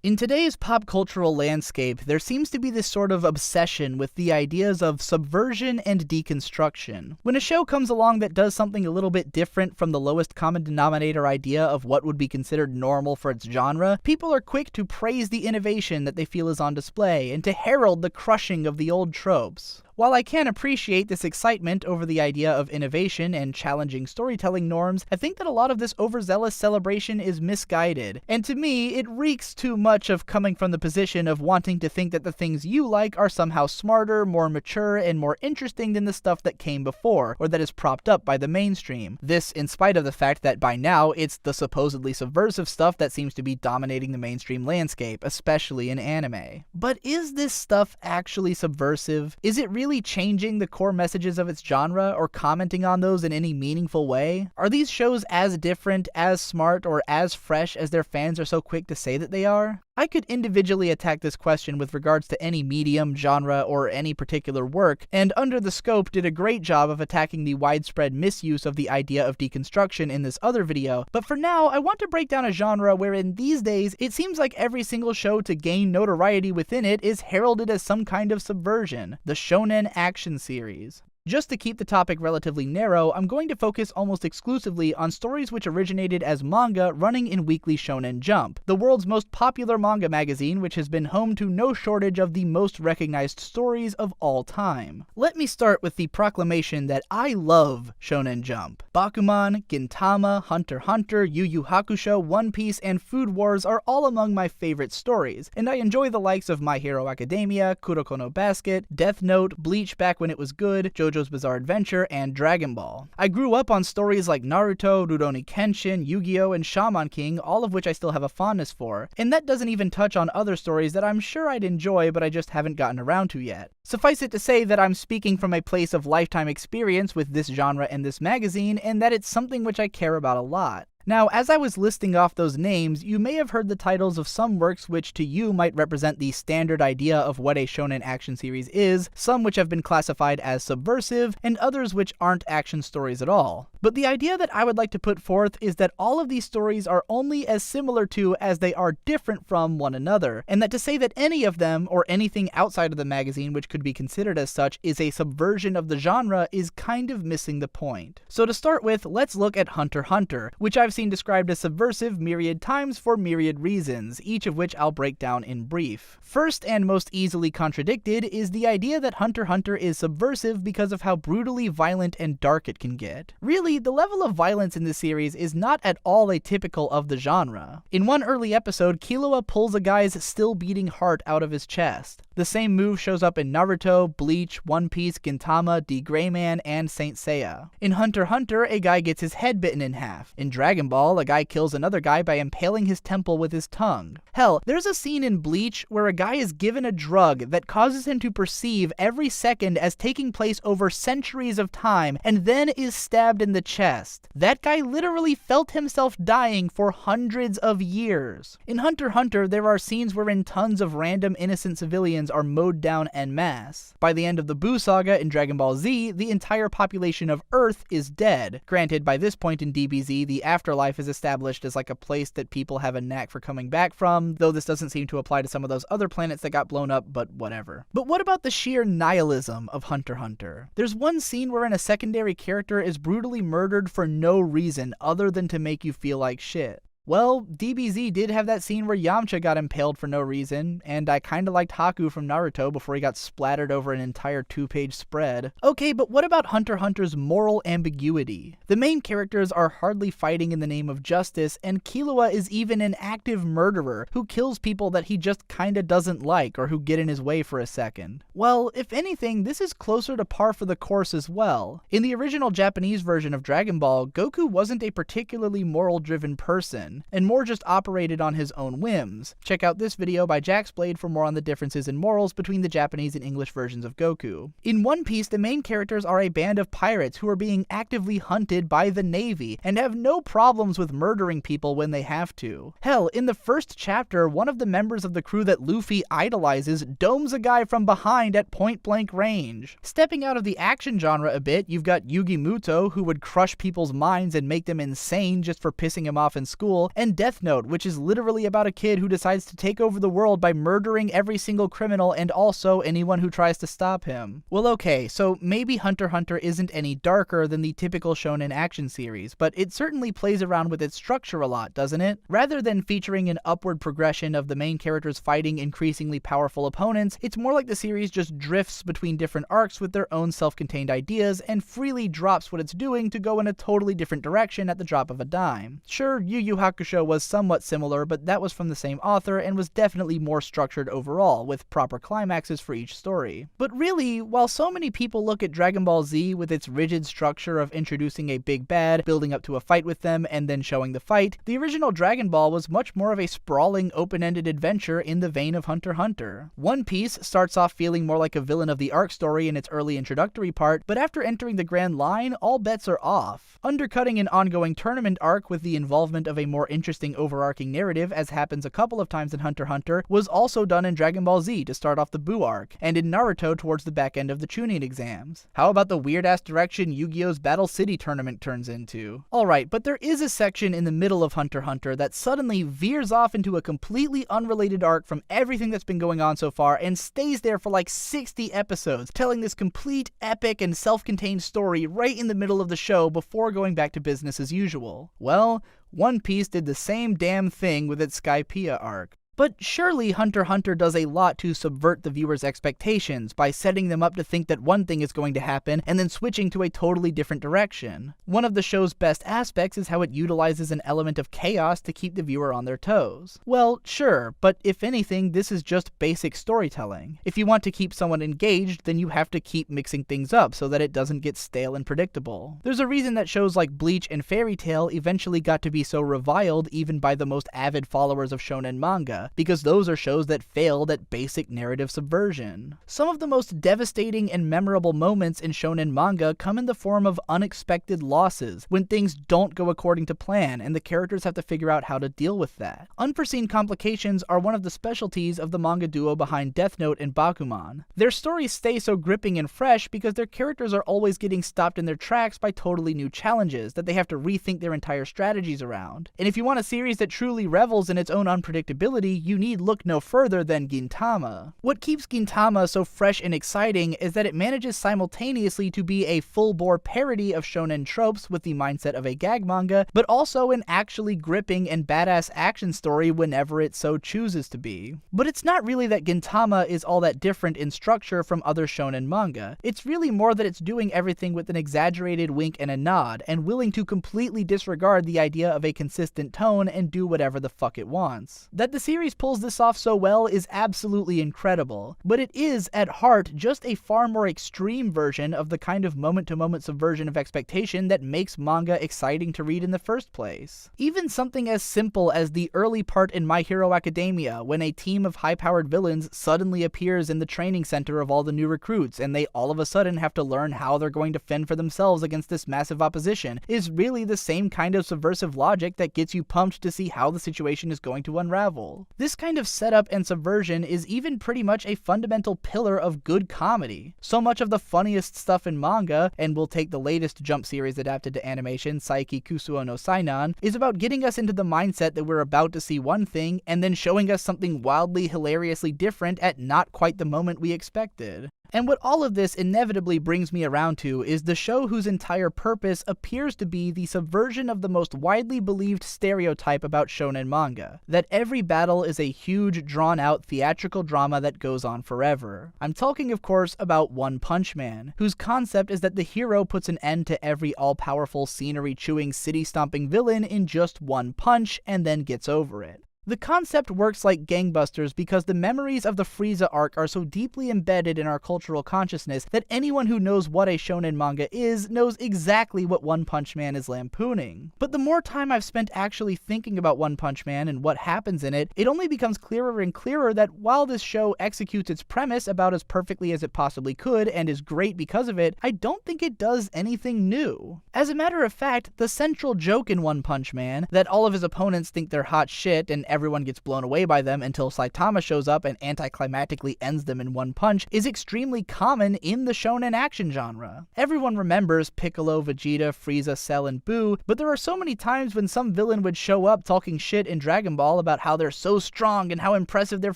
In today's pop cultural landscape, there seems to be this sort of obsession with the ideas of subversion and deconstruction. When a show comes along that does something a little bit different from the lowest common denominator idea of what would be considered normal for its genre, people are quick to praise the innovation that they feel is on display and to herald the crushing of the old tropes. While I can appreciate this excitement over the idea of innovation and challenging storytelling norms, I think that a lot of this overzealous celebration is misguided, and to me, it reeks too much of coming from the position of wanting to think that the things you like are somehow smarter, more mature, and more interesting than the stuff that came before, or that is propped up by the mainstream. This in spite of the fact that by now, it's the supposedly subversive stuff that seems to be dominating the mainstream landscape, especially in anime. But is this stuff actually subversive? Is it really changing the core messages of its genre or commenting on those in any meaningful way? Are these shows as different, as smart, or as fresh as their fans are so quick to say that they are? I could individually attack this question with regards to any medium, genre, or any particular work, and Under the Scope did a great job of attacking the widespread misuse of the idea of deconstruction in this other video, but for now, I want to break down a genre wherein these days, it seems like every single show to gain notoriety within it is heralded as some kind of subversion: the Shounen action series. Just to keep the topic relatively narrow, I'm going to focus almost exclusively on stories which originated as manga running in Weekly Shonen Jump, the world's most popular manga magazine, which has been home to no shortage of the most recognized stories of all time. Let me start with the proclamation that I love Shonen Jump. Bakuman, Gintama, Hunter x Hunter, Yu Yu Hakusho, One Piece, and Food Wars are all among my favorite stories, and I enjoy the likes of My Hero Academia, Kuroko no Basket, Death Note, Bleach back when it was good, JoJo's Bizarre Adventure, and Dragon Ball. I grew up on stories like Naruto, Rurouni Kenshin, Yu-Gi-Oh!, and Shaman King, all of which I still have a fondness for, and that doesn't even touch on other stories that I'm sure I'd enjoy but I just haven't gotten around to yet. Suffice it to say that I'm speaking from a place of lifetime experience with this genre and this magazine, and that it's something which I care about a lot. Now, as I was listing off those names, you may have heard the titles of some works which to you might represent the standard idea of what a shonen action series is, some which have been classified as subversive, and others which aren't action stories at all. But the idea that I would like to put forth is that all of these stories are only as similar to as they are different from one another, and that to say that any of them, or anything outside of the magazine which could be considered as such, is a subversion of the genre is kind of missing the point. So to start with, let's look at Hunter x Hunter, which I've seen described as subversive myriad times for myriad reasons, each of which I'll break down in brief. First and most easily contradicted is the idea that Hunter x Hunter is subversive because of how brutally violent and dark it can get. Really, the level of violence in this series is not at all atypical of the genre. In one early episode, Killua pulls a guy's still beating heart out of his chest. The same move shows up in Naruto, Bleach, One Piece, Gintama, D. Gray Man, and Saint Seiya. In Hunter x Hunter, a guy gets his head bitten in half. In Dragon Ball, a guy kills another guy by impaling his temple with his tongue. Hell, there's a scene in Bleach where a guy is given a drug that causes him to perceive every second as taking place over centuries of time, and then is stabbed in the chest. That guy literally felt himself dying for hundreds of years. In Hunter x Hunter, there are scenes wherein tons of random innocent civilians are mowed down en masse. By the end of the Buu saga in Dragon Ball Z, the entire population of Earth is dead. Granted, by this point in DBZ, the afterlife is established as like a place that people have a knack for coming back from, though this doesn't seem to apply to some of those other planets that got blown up, but whatever. But what about the sheer nihilism of Hunter x Hunter? There's one scene wherein a secondary character is brutally murdered for no reason other than to make you feel like shit. Well, DBZ did have that scene where Yamcha got impaled for no reason, and I kinda liked Haku from Naruto before he got splattered over an entire 2-page spread. Okay, but what about Hunter x Hunter's moral ambiguity? The main characters are hardly fighting in the name of justice, and Killua is even an active murderer who kills people that he just kinda doesn't like or who get in his way for a second. Well, if anything, this is closer to par for the course as well. In the original Japanese version of Dragon Ball, Goku wasn't a particularly moral-driven person, and more just operated on his own whims. Check out this video by Jaxblade for more on the differences in morals between the Japanese and English versions of Goku. In One Piece, the main characters are a band of pirates who are being actively hunted by the Navy, and have no problems with murdering people when they have to. Hell, in the first chapter, one of the members of the crew that Luffy idolizes domes a guy from behind at point-blank range. Stepping out of the action genre a bit, you've got Yugi Muto, who would crush people's minds and make them insane just for pissing him off in school, evil, and Death Note, which is literally about a kid who decides to take over the world by murdering every single criminal and also anyone who tries to stop him. Well, okay, so maybe Hunter x Hunter isn't any darker than the typical shonen action series, but it certainly plays around with its structure a lot, doesn't it? Rather than featuring an upward progression of the main characters fighting increasingly powerful opponents, it's more like the series just drifts between different arcs with their own self-contained ideas and freely drops what it's doing to go in a totally different direction at the drop of a dime. Sure, Yu Yu Hakusho was somewhat similar, but that was from the same author and was definitely more structured overall, with proper climaxes for each story. But really, while so many people look at Dragon Ball Z with its rigid structure of introducing a big bad, building up to a fight with them, and then showing the fight, the original Dragon Ball was much more of a sprawling, open-ended adventure in the vein of Hunter x Hunter. One Piece starts off feeling more like a villain of the arc story in its early introductory part, but after entering the Grand Line, all bets are off. Undercutting an ongoing tournament arc with the involvement of a more interesting overarching narrative, as happens a couple of times in Hunter x Hunter, was also done in Dragon Ball Z to start off the Buu arc, and in Naruto towards the back end of the Chunin exams. How about the weird-ass direction Yu-Gi-Oh's Battle City tournament turns into? Alright, but there is a section in the middle of Hunter x Hunter that suddenly veers off into a completely unrelated arc from everything that's been going on so far and stays there for like 60 episodes, telling this complete, epic, and self-contained story right in the middle of the show before going back to business as usual. Well, One Piece did the same damn thing with its Skypiea arc. But surely Hunter x Hunter does a lot to subvert the viewer's expectations by setting them up to think that one thing is going to happen and then switching to a totally different direction. One of the show's best aspects is how it utilizes an element of chaos to keep the viewer on their toes. Well, sure, but if anything, this is just basic storytelling. If you want to keep someone engaged, then you have to keep mixing things up so that it doesn't get stale and predictable. There's a reason that shows like Bleach and Fairy Tail eventually got to be so reviled even by the most avid followers of shonen manga, because those are shows that failed at basic narrative subversion. Some of the most devastating and memorable moments in shonen manga come in the form of unexpected losses, when things don't go according to plan and the characters have to figure out how to deal with that. Unforeseen complications are one of the specialties of the manga duo behind Death Note and Bakuman. Their stories stay so gripping and fresh because their characters are always getting stopped in their tracks by totally new challenges that they have to rethink their entire strategies around. And if you want a series that truly revels in its own unpredictability, you need look no further than Gintama. What keeps Gintama so fresh and exciting is that it manages simultaneously to be a full-bore parody of shonen tropes with the mindset of a gag manga, but also an actually gripping and badass action story whenever it so chooses to be. But it's not really that Gintama is all that different in structure from other shonen manga. It's really more that it's doing everything with an exaggerated wink and a nod, and willing to completely disregard the idea of a consistent tone and do whatever the fuck it wants. That the series pulls this off so well is absolutely incredible, but it is, at heart, just a far more extreme version of the kind of moment-to-moment subversion of expectation that makes manga exciting to read in the first place. Even something as simple as the early part in My Hero Academia, when a team of high-powered villains suddenly appears in the training center of all the new recruits, and they all of a sudden have to learn how they're going to fend for themselves against this massive opposition, is really the same kind of subversive logic that gets you pumped to see how the situation is going to unravel. This kind of setup and subversion is even pretty much a fundamental pillar of good comedy. So much of the funniest stuff in manga, and we'll take the latest Jump series adapted to animation, Saiki Kusuo no Sainan, is about getting us into the mindset that we're about to see one thing, and then showing us something wildly hilariously different at not quite the moment we expected. And what all of this inevitably brings me around to is the show whose entire purpose appears to be the subversion of the most widely believed stereotype about shonen manga, that every battle is a huge, drawn-out theatrical drama that goes on forever. I'm talking, of course, about One Punch Man, whose concept is that the hero puts an end to every all-powerful, scenery-chewing, city-stomping villain in just one punch, and then gets over it. The concept works like gangbusters because the memories of the Frieza arc are so deeply embedded in our cultural consciousness that anyone who knows what a shonen manga is knows exactly what One Punch Man is lampooning. But the more time I've spent actually thinking about One Punch Man and what happens in it, it only becomes clearer and clearer that while this show executes its premise about as perfectly as it possibly could and is great because of it, I don't think it does anything new. As a matter of fact, the central joke in One Punch Man, that all of his opponents think they're hot shit and everyone gets blown away by them until Saitama shows up and anticlimactically ends them in one punch is extremely common in the shonen action genre. Everyone remembers Piccolo, Vegeta, Frieza, Cell, and Buu, but there are so many times when some villain would show up talking shit in Dragon Ball about how they're so strong and how impressive their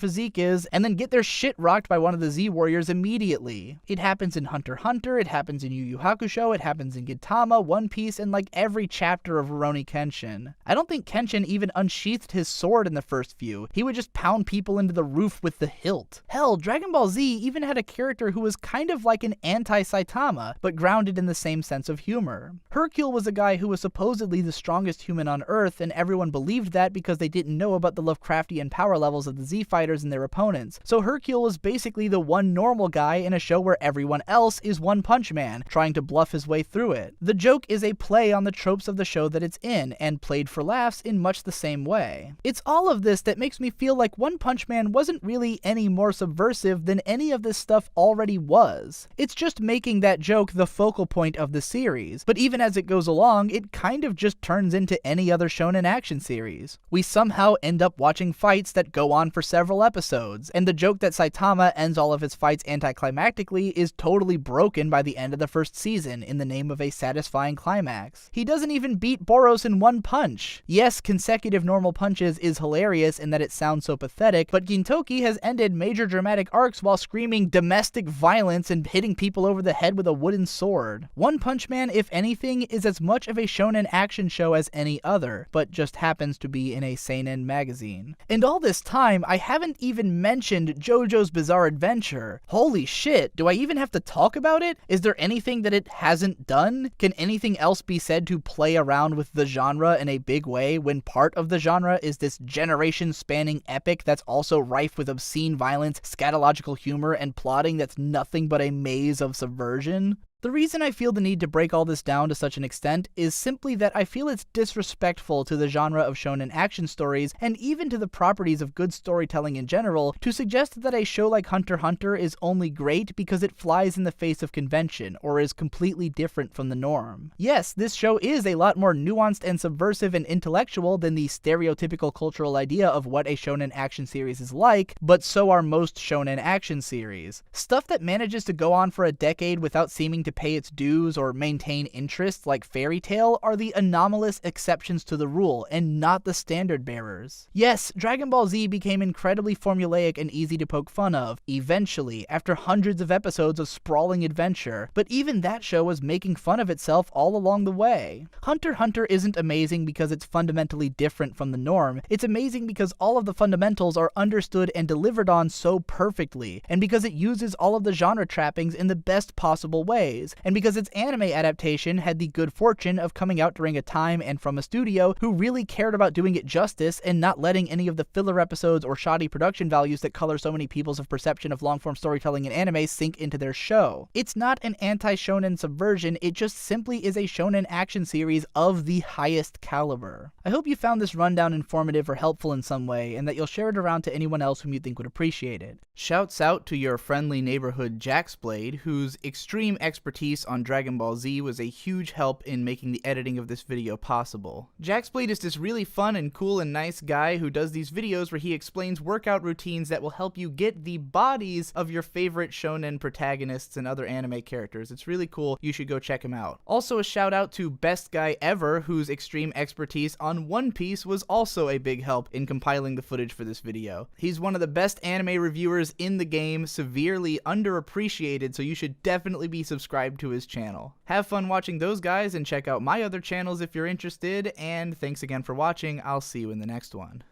physique is, and then get their shit rocked by one of the Z Warriors immediately. It happens in Hunter x Hunter, it happens in Yu Yu Hakusho, it happens in Gintama, One Piece, and like every chapter of Rurouni Kenshin. I don't think Kenshin even unsheathed his sword in the first few. He would just pound people into the roof with the hilt. Hell, Dragon Ball Z even had a character who was kind of like an anti-Saitama, but grounded in the same sense of humor. Hercule was a guy who was supposedly the strongest human on Earth, and everyone believed that because they didn't know about the Lovecraftian power levels of the Z fighters and their opponents. So Hercule was basically the one normal guy in a show where everyone else is One Punch Man, trying to bluff his way through it. The joke is a play on the tropes of the show that it's in, and played for laughs in much the same way. It's all of this that makes me feel like One Punch Man wasn't really any more subversive than any of this stuff already was. It's just making that joke the focal point of the series, but even as it goes along, it kind of just turns into any other shonen action series. We somehow end up watching fights that go on for several episodes, and the joke that Saitama ends all of his fights anticlimactically is totally broken by the end of the first season in the name of a satisfying climax. He doesn't even beat Boros in one punch. Yes, consecutive normal punches is hilarious in that it sounds so pathetic, but Gintoki has ended major dramatic arcs while screaming domestic violence and hitting people over the head with a wooden sword. One Punch Man, if anything, is as much of a shonen action show as any other, but just happens to be in a seinen magazine. And all this time, I haven't even mentioned JoJo's Bizarre Adventure. Holy shit, do I even have to talk about it? Is there anything that it hasn't done? Can anything else be said to play around with the genre in a big way when part of the genre is this generation-spanning epic that's also rife with obscene violence, scatological humor, and plotting that's nothing but a maze of subversion? The reason I feel the need to break all this down to such an extent is simply that I feel it's disrespectful to the genre of shonen action stories, and even to the properties of good storytelling in general, to suggest that a show like Hunter x Hunter is only great because it flies in the face of convention, or is completely different from the norm. Yes, this show is a lot more nuanced and subversive and intellectual than the stereotypical cultural idea of what a shonen action series is like, but so are most shonen action series. Stuff that manages to go on for a decade without seeming to pay its dues or maintain interest, like Fairy Tail, are the anomalous exceptions to the rule, and not the standard bearers. Yes, Dragon Ball Z became incredibly formulaic and easy to poke fun of, eventually, after hundreds of episodes of sprawling adventure, but even that show was making fun of itself all along the way. Hunter x Hunter isn't amazing because it's fundamentally different from the norm, it's amazing because all of the fundamentals are understood and delivered on so perfectly, and because it uses all of the genre trappings in the best possible ways, and because its anime adaptation had the good fortune of coming out during a time and from a studio who really cared about doing it justice and not letting any of the filler episodes or shoddy production values that color so many people's perception of long-form storytelling in anime sink into their show. It's not an anti-shonen subversion, it just simply is a shonen action series of the highest caliber. I hope you found this rundown informative or helpful in some way, and that you'll share it around to anyone else whom you think would appreciate it. Shouts out to your friendly neighborhood Jaxblade, whose extreme expertise on Dragon Ball Z was a huge help in making the editing of this video possible. Jaxblade is this really fun and cool and nice guy who does these videos where he explains workout routines that will help you get the bodies of your favorite shonen protagonists and other anime characters. It's really cool, you should go check him out. Also a shout out to Best Guy Ever, whose extreme expertise on One Piece was also a big help in compiling the footage for this video. He's one of the best anime reviewers in the game, severely underappreciated, so you should definitely be subscribed to his channel. Have fun watching those guys and check out my other channels if you're interested, and thanks again for watching. I'll see you in the next one.